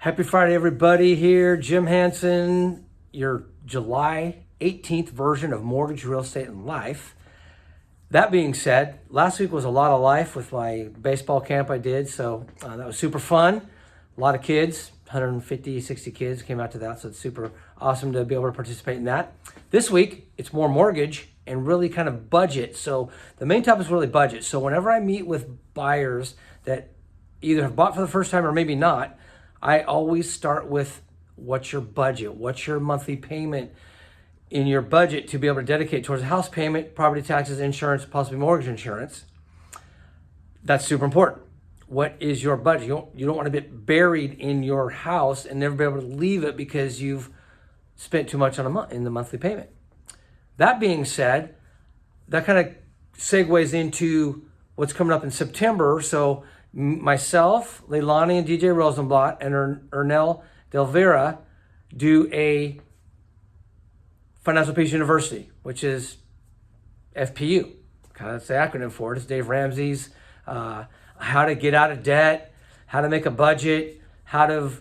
Happy Friday, everybody. Here, Jim Hanson, your July 18th version of Mortgage, Real Estate, and Life. That being said, last week was a lot of life with my baseball camp I did, so that was super fun. A lot of kids, 150, 60 kids came out to that, so it's super awesome to be able to participate in that. This week, it's more mortgage and really kind of budget. So the main topic is really budget. So whenever I meet with buyers that either have bought for the first time or maybe not, I always start with what's your budget? What's your monthly payment in your budget to be able to dedicate towards a house payment, property taxes, insurance, possibly mortgage insurance? That's super important. What is your budget? You don't want to get buried in your house and never be able to leave it because you've spent too much on in the monthly payment. That being said, that kind of segues into what's coming up in September. So myself, Leilani and DJ Rosenblatt, and Ernell Delvera do a Financial Peace University, which is FPU. That's the acronym for it. It's Dave Ramsey's how to get out of debt, how to make a budget, how to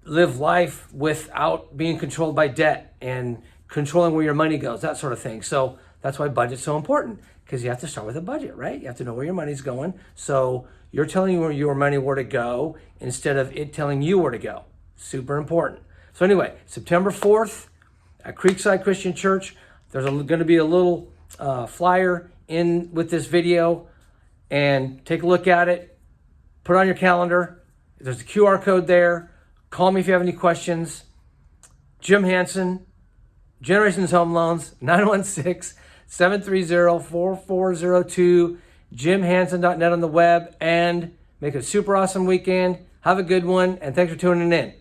live life without being controlled by debt and controlling where your money goes, that sort of thing. So that's why budget's so important, because you have to start with a budget, right? You have to know where your money's going. So you're telling where your money where to go instead of it telling you where to go. Super important. So anyway, September 4th at Creekside Christian Church, there's going to be a little flyer in with this video, and take a look at it. Put it on your calendar. There's a QR code there. Call me if you have any questions. Jim Hanson, Generations Home Loans, 916-730-4402, jimhanson.net on the web, and make it a super awesome weekend. Have a good one, and thanks for tuning in.